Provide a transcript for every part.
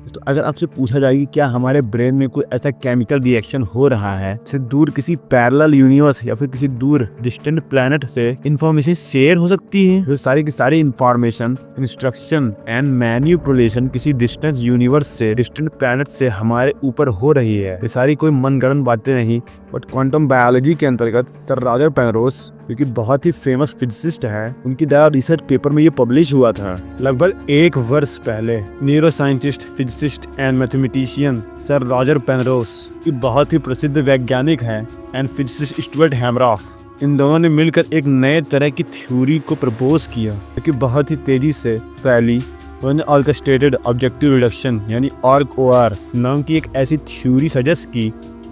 तो अगर आपसे पूछा जाए कि क्या हमारे ब्रेन में कोई ऐसा केमिकल रिएक्शन हो रहा है जिससे दूर किसी पैरेलल यूनिवर्स या फिर किसी दूर डिस्टेंट प्लैनेट से इंफॉर्मेशन शेयर हो सकती है, तो सारी की सारी इंफॉर्मेशन, इंस्ट्रक्शन एंड मैनिपुलेशन किसी डिस्टेंट यूनिवर्स से, डिस्टेंट प्लैनेट से हमारे ऊपर हो रही है। ये सारी कोई मनगढ़ंत बातें नहीं, बट क्वांटम बायोलॉजी के अंतर्गत सर रॉजर पेनरोस, जो कि बहुत ही फेमस फिजिसिस्ट है, उनकी द्वारा रिसर्च पेपर में ये पब्लिश हुआ था लगभग 1 वर्ष पहले। Neuroscientist, physicist and mathematician sir Roger Penrose, की बहुत ही प्रसिद्ध वैज्ञानिक है, एंड फिजिसिस्ट स्टुअर्ट हैमरॉफ, इन दोनों ने मिलकर एक नए तरह की थ्योरी को प्रपोज किया जो कि बहुत ही तेजी से फैली। उन्होंने ऑर्केस्ट्रेटेड ऑब्जेक्टिव रिडक्शन यानी OR नाम की एक ऐसी थ्योरी सजेस्ट की,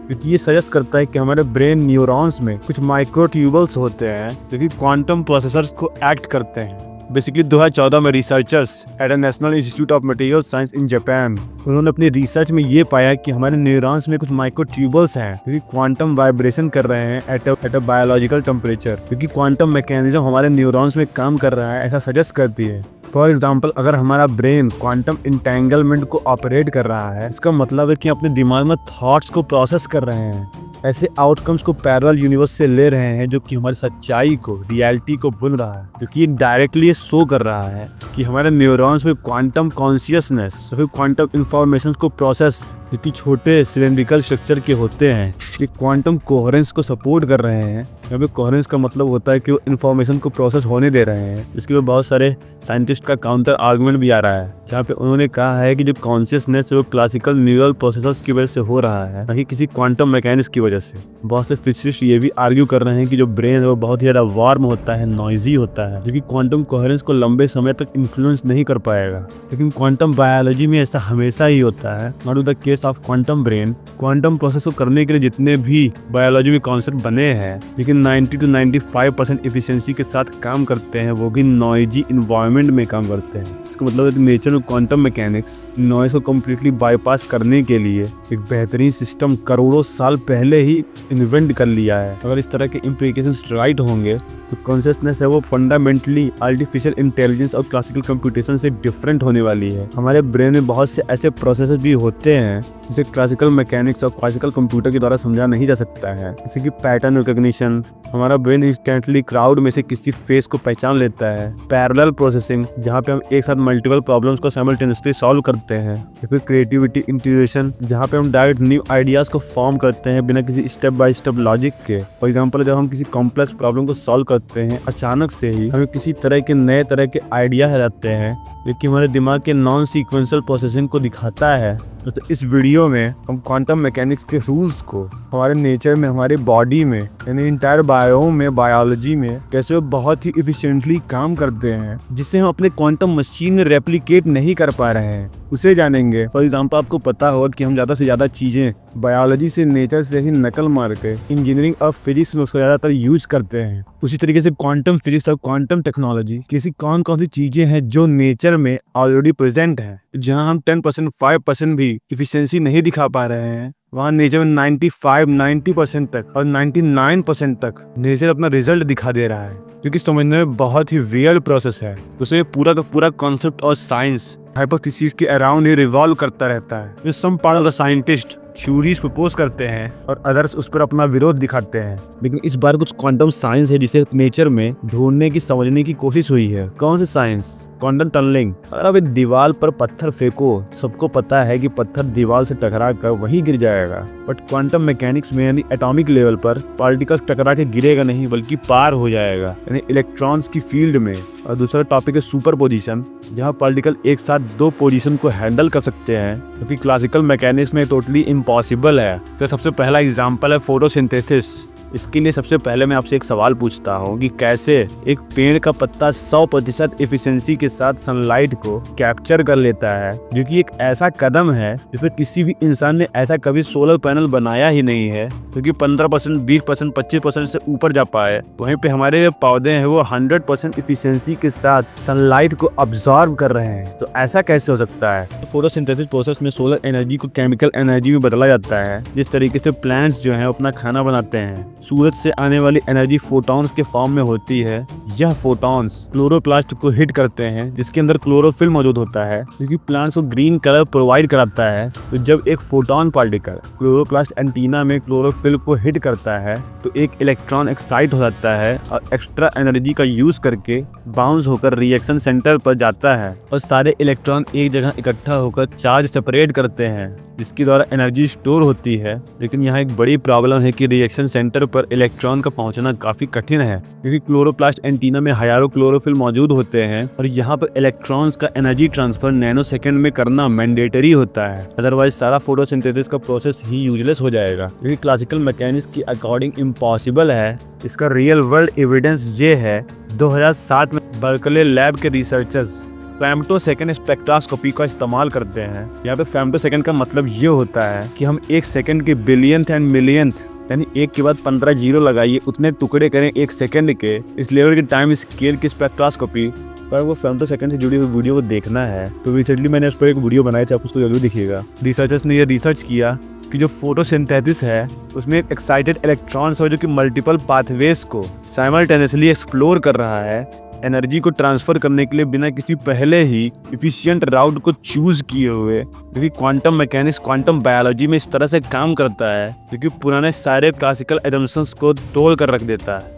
क्योंकि ये सजेस्ट करता है कि हमारे ब्रेन न्यूरॉन्स में कुछ माइक्रोट्यूबल्स होते हैं जो कि क्वांटम प्रोसेसर्स को एक्ट करते हैं। बेसिकली 2014 में researchers at National Institute of Material Science in Japan, उन्होंने अपनी रिसर्च में ये पाया कि हमारे न्यूरॉन्स में कुछ माइक्रोट्यूबल्स हैं जो कि क्वांटम वाइब्रेशन कर रहे हैं एट अ बायोलॉजिकल टेम्परेचर, क्योंकि क्वांटम मैकेनिज्म हमारे न्यूरॉन्स में काम कर रहा है, ऐसा सजेस्ट करती है। फॉर एग्जाम्पल, अगर हमारा ब्रेन क्वांटम इंटेंगलमेंट को ऑपरेट कर रहा है, इसका मतलब है कि अपने दिमाग में थॉट्स को प्रोसेस कर रहे हैं, ऐसे आउटकम्स को पैरेलल यूनिवर्स से ले रहे हैं जो कि हमारी सच्चाई को, रियलिटी को बुन रहा है, क्योंकि डायरेक्टली ये शो कर रहा है कि हमारे न्यूरॉन्स में क्वांटम कॉन्शियसनेस, फिर क्वांटम इंफॉर्मेशन को प्रोसेस जो कि छोटे सिलेंड्रिकल स्ट्रक्चर के होते हैं, ये क्वांटम कोहेरेंस को सपोर्ट कर रहे हैं। यहाँ पे कोहेरेंस का मतलब होता है कि वो इन्फॉर्मेशन को प्रोसेस होने दे रहे हैं। इसके लिए बहुत सारे साइंटिस्ट का काउंटर आर्गुमेंट भी आ रहा है, जहाँ पे उन्होंने कहा है कि जो कॉन्शियसनेस वो क्लासिकल न्यूरल प्रोसेसर्स की वजह से हो रहा है, ना कि किसी क्वांटम मैकेनिक्स की वजह से। बहुत से फिजिसिस्ट ये भी आर्ग्यू कर रहे हैं कि जो ब्रेन है वो बहुत ही ज़्यादा वार्म होता है, नॉइजी होता है, जो कि क्वांटम कोहेरेंस को लंबे समय तक इन्फ्लुएंस नहीं कर पाएगा। लेकिन क्वांटम बायोलॉजी में ऐसा हमेशा ही होता है, not in the case of quantum brain. Quantum process को करने के लिए जितने भी बायोलॉजी में कॉन्सेप्ट बने हैं, लेकिन 90 to 95% एफिशिएंसी के साथ काम करते हैं, वो भी नॉइजी इन्वायरमेंट में काम करते हैं। इसका मतलब है कि नेचर में क्वांटम मैकेनिक्स नॉइज को कम्प्लीटली बाईपास करने के लिए एक बेहतरीन सिस्टम करोड़ों साल पहले ही इन्वेंट कर लिया है। अगर इस तरह के इम्प्लीकेशंस राइट होंगे तो कॉन्शियसनेस है वो फंडामेंटली आर्टिफिशियल इंटेलिजेंस और क्लासिकल कंप्यूटेशन से डिफरेंट होने वाली है। हमारे ब्रेन में बहुत से ऐसे प्रोसेस भी होते हैं जिसे क्लासिकल मैकेनिक्स और क्लासिकल कंप्यूटर के द्वारा समझा नहीं जा सकता है, जैसे कि पैटर्न रिकॉग्निशन, हमारा ब्रेन इंस्टेंटली क्राउड में से किसी फेस को पहचान लेता है, पैरेलल प्रोसेसिंग जहाँ पे हम एक साथ मल्टीपल प्रॉब्लम्स को साइमल्टेनियसली सॉल्व करते हैं, या फिर क्रिएटिविटी इंटीग्रेशन जहाँ पे हम डायरेक्ट न्यू आइडियाज को फॉर्म करते हैं बिना किसी स्टेप बाय स्टेप लॉजिक के। फॉर एग्जाम्पल, जब हम किसी कॉम्प्लेक्स प्रॉब्लम को सॉल्व करते हैं, अचानक से ही हमें किसी तरह के नए तरह के आइडिया रहते हैं जो कि हमारे दिमाग के नॉन सीक्वेंशियल प्रोसेसिंग को दिखाता है। तो इस वीडियो में हम क्वांटम मैकेनिक्स के रूल्स को हमारे नेचर में, हमारे बॉडी में, यानी इंटायर बायोम में, बायोलॉजी में कैसे वो बहुत ही इफिशिएंटली काम करते हैं, जिससे हम अपने क्वांटम मशीन में रेप्लिकेट नहीं कर पा रहे हैं, उसे जानेंगे। फॉर एग्जाम्पल, आपको पता होगा कि हम ज़्यादा से ज़्यादा चीज़ें बायोलॉजी से, नेचर से ही नकल मार के इंजीनियरिंग और फिजिक्स में उसको ज़्यादातर यूज करते हैं। उसी तरीके से क्वांटम फिजिक्स और क्वांटम टेक्नोलॉजी किसी कौन सी चीज़ें हैं जो नेचर में ऑलरेडी प्रेजेंट है, जहाँ हम 10%, 5% भी इफिशिएंसी नहीं दिखा पा रहे हैं, वहाँ नेचर में 95-90% तक और 99% तक नेचर अपना रिजल्ट दिखा दे रहा है, क्योंकि समझने में बहुत ही रियल प्रोसेस है। उसमें पूरा का पूरा कॉन्सेप्ट और साइंस हाइपोथेसिस के अराउंड ही रिवॉल्व करता रहता है। Some part of the scientist theories propose करते हैं और अदर्स उस पर अपना विरोध दिखाते हैं। लेकिन इस बार कुछ क्वांटम साइंस है जिसे नेचर में ढूंढने की, समझने की कोशिश हुई है। कौन सी साइंस? Quantum tunnelling. अगर आप एक दीवार पर पत्थर फेंको, सबको पता है कि पत्थर दीवार से टकरा कर वहीं गिर जाएगा, बट क्वांटम मैकेनिक्स में यानी एटॉमिक लेवल पर पार्टिकल्स टकरा के गिरेगा नहीं, बल्कि पार हो जाएगा, यानी इलेक्ट्रॉन्स की फील्ड में। और दूसरा टॉपिक है सुपर पोजिशन, जहाँ पार्टिकल एक साथ 2 पोजीशन को हैंडल कर सकते हैं, क्योंकि क्लासिकल मैकेनिक्स में टोटली इम्पॉसिबल है। तो सबसे पहला एग्जांपल है फोटोसिंथेसिस। इसके लिए सबसे पहले मैं आपसे एक सवाल पूछता हूँ कि कैसे एक पेड़ का पत्ता 100% एफिशिएंसी के साथ सनलाइट को कैप्चर कर लेता है, जो कि एक ऐसा कदम है जिस पर किसी भी इंसान ने ऐसा कभी सोलर पैनल बनाया ही नहीं है, क्योंकि 15%, 20%, 25% से ऊपर जा पाए। वहीं पे हमारे जो पौधे हैं वो 100% एफिशिएंसी के साथ सनलाइट को अब्सॉर्ब कर रहे हैं। तो ऐसा कैसे हो सकता है? तो फोटोसिंथेसिस प्रोसेस में सोलर एनर्जी को केमिकल एनर्जी में बदला जाता है, जिस तरीके से प्लांट्स जो है अपना खाना बनाते हैं। सूरज से आने वाली एनर्जी फोटॉन्स के फॉर्म में होती है। यह फोटॉन्स क्लोरोप्लास्ट को हिट करते हैं, जिसके अंदर क्लोरोफिल मौजूद होता है, क्योंकि प्लांट्स को ग्रीन कलर प्रोवाइड कराता है। तो जब एक फोटॉन पार्टिकल क्लोरोप्लास्ट एंटीना में क्लोरोफिल को हिट करता है तो एक इलेक्ट्रॉन एक्साइट हो जाता है और एक्स्ट्रा एनर्जी का यूज करके बाउंस होकर रिएक्शन सेंटर पर जाता है और सारे इलेक्ट्रॉन एक जगह इकट्ठा होकर चार्ज सेपरेट करते हैं, जिसके द्वारा एनर्जी स्टोर होती है। लेकिन यहाँ एक बड़ी प्रॉब्लम है कि रिएक्शन सेंटर पर इलेक्ट्रॉन का पहुंचना काफी कठिन है, क्योंकि क्लोरोप्लास्ट एंटीना में हजारों क्लोरोफिल मौजूद होते हैं और यहाँ पर इलेक्ट्रॉन्स का एनर्जी ट्रांसफर नैनो सेकंड में करना मैंडेटरी होता है। अदरवाइज सारा फोटोसिंथेसिस का प्रोसेस ही यूजलेस हो जाएगा, क्योंकि क्लासिकल मैकेनिक्स के अकॉर्डिंग इम्पॉसिबल है। इसका रियल वर्ल्ड एविडेंस ये है, 2007 में बर्कले लैब के रिसर्चर्स फेम्टोसेकंड स्पेक्ट्रोस्कोपी का इस्तेमाल करते हैं। यहाँ पे फेम्टोसेकंड का मतलब ये होता है कि हम एक सेकंड के बिलियंथ एंड मिलियंथ, यानी एक के बाद 15 जीरो लगाइए, उतने टुकड़े करें एक सेकंड के। इस लेवल के टाइम स्केल की स्पेक्ट्रोस्कोपी पर वो फेम्टोसेकंड से जुड़ी हुई वीडियो को देखना है तो रिसेंटली मैंने उस पर एक वीडियो बनाई थी, आप उसको जरूर देखिएगा। रिसर्चर्स ने यह रिसर्च किया कि जो फोटोसिंथेसिस है उसमें एक एक्साइटेड इलेक्ट्रॉन्स है जो कि मल्टीपल पाथवेज को साइमल्टेनियसली एक्सप्लोर कर रहा है, एनर्जी को ट्रांसफर करने के लिए बिना किसी पहले ही इफिशिएंट राउट को चूज किए हुए। क्योंकि क्वांटम मैकेनिक्स क्वांटम बायोलॉजी में इस तरह से काम करता है, क्योंकि पुराने सारे क्लासिकल एजम्पशंस को तोड़ कर रख देता है।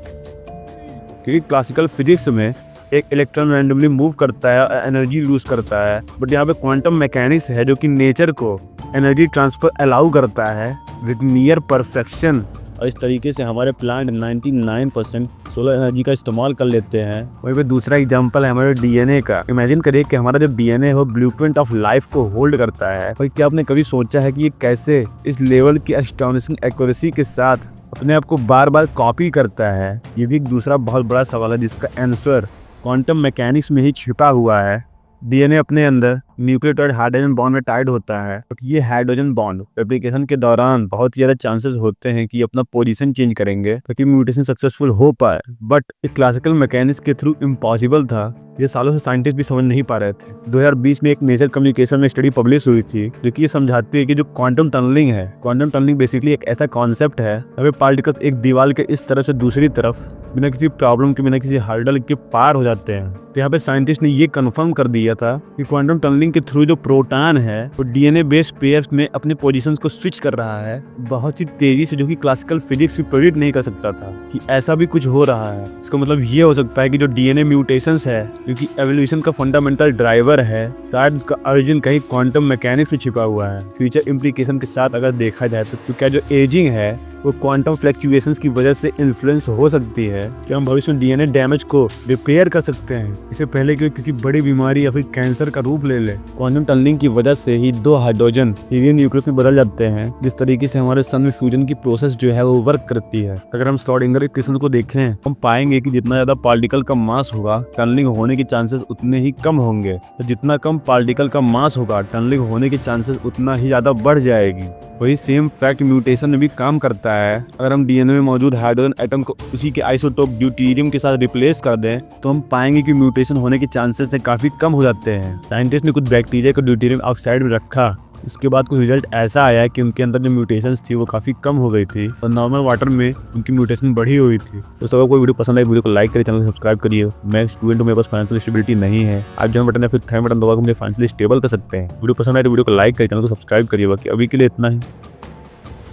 क्योंकि क्लासिकल फिजिक्स में एक इलेक्ट्रॉन रैंडमली मूव करता है और एनर्जी लूज करता है, बट यहाँ पे क्वांटम मैकेनिक्स है जो कि नेचर को एनर्जी ट्रांसफर अलाउ करता है विद नियर परफेक्शन। और इस तरीके से हमारे प्लांट 99% सोलर एनर्जी का इस्तेमाल कर लेते हैं। वहीं पे दूसरा एग्जांपल है हमारे डीएनए का। इमेजिन करिए कि हमारा जो डीएनए है वो ब्लूप्रिंट ऑफ लाइफ को होल्ड करता है। और क्या आपने कभी सोचा है कि ये कैसे इस लेवल की एस्टोनिशिंग एक्यूरेसी के साथ अपने आप को बार बार कॉपी करता है? ये भी एक दूसरा बहुत बड़ा सवाल है जिसका आंसर क्वांटम मैकेनिक्स में ही छिपा हुआ है। डीएनए अपने अंदर न्यूक्लियोटाइड हाइड्रोजन बॉन्ड में टाइड होता है, बट ये हाइड्रोजन बॉन्ड रेप्लिकेशन के दौरान बहुत ज़्यादा चांसेस होते हैं कि अपना पोजीशन चेंज करेंगे ताकि म्यूटेशन सक्सेसफुल हो पाए। बट एक क्लासिकल मैकेनिक्स के थ्रू इम्पॉसिबल था। ये सालों से साइंटिस्ट भी समझ नहीं पा रहे थे। 2020 में एक नेचर कम्युनिकेशन में स्टडी पब्लिश हुई थी जो कि ये समझाती है कि जो क्वांटम टनलिंग है, क्वांटम टनलिंग बेसिकली एक ऐसा कॉन्सेप्ट है जब पार्टिकल्स एक दीवार के इस तरफ से दूसरी तरफ बिना किसी प्रॉब्लम के, बिना किसी हर्डल के पार हो जाते हैं। तो यहाँ पे साइंटिस्ट ने ये कंफर्म कर दिया था कि क्वांटम टनलिंग के थ्रू जो प्रोटॉन है वो डीएनए बेस्ड पेयर्स में अपने पोजीशंस को स्विच कर रहा है बहुत ही तेजी से, जो कि क्लासिकल फिजिक्स भी प्रेडिक्ट नहीं कर सकता था कि ऐसा भी कुछ हो रहा है। इसका मतलब ये हो सकता है कि जो डीएनए म्यूटेशंस है, जो कि एवोल्यूशन का फंडामेंटल ड्राइवर है, शायद उसका ओरिजिन कहीं क्वांटम मैकेनिक्स में छिपा हुआ है। फ्यूचर इम्प्लीकेशन के साथ अगर देखा जाए तो क्या जो एजिंग है वो क्वांटम फ्लक्चुएशंस की वजह से इन्फ्लुएंस हो सकती है? क्या हम भविष्य में डीएनए डैमेज को रिपेयर कर सकते हैं इससे पहले कि किसी बड़ी बीमारी या फिर कैंसर का रूप ले ले? क्वांटम टनलिंग की वजह से ही दो हाइड्रोजन हीलियम न्यूक्लियस में बदल जाते हैं, जिस तरीके से हमारे सन में फ्यूजन की प्रोसेस जो है वो वर्क करती है। अगर हम श्रोडिंगर इक्वेशन को देखें हम पाएंगे कि जितना ज्यादा पार्टिकल का मास होगा टनलिंग होने के चांसेस उतने ही कम होंगे, तो जितना कम पार्टिकल का मास होगा टनलिंग होने के चांसेस उतना ही ज्यादा बढ़ जाएगी। वही सेम फैक्ट म्यूटेशन में भी काम करता है। अगर हम डीएनए में मौजूद हाइड्रोजन एटम को उसी के आइसोटोप ड्यूटेरियम के साथ रिप्लेस कर दें तो हम पाएंगे कि म्यूटेशन होने के चांसेस काफी कम हो जाते हैं। साइंटिस्ट ने कुछ बैक्टीरिया को ड्यूटेरियम ऑक्साइड में रखा, इसके बाद कुछ रिजल्ट ऐसा आया कि उनके अंदर जो म्यूटेशंस थी वो काफी कम हो गई थी और नॉर्मल वाटर में उनकी म्यूटेशन बढ़ी हुई थी। तो सबको कोई वीडियो पसंद आए वीडियो को लाइक करिए, चैनल को सब्सक्राइब करिए। मैं स्टूडेंट हूँ, मेरे पास फाइनेंशियल स्टेबिलिटी नहीं है। आप जो बटन या फिर थंब बटन दबाकर मुझे फाइनेंशियली स्टेबल कर सकते हैं। वीडियो पसंद आए तो वीडियो को लाइक करिए, चैनल को सब्सक्राइब करिए। बाकी अभी के लिए इतना ही।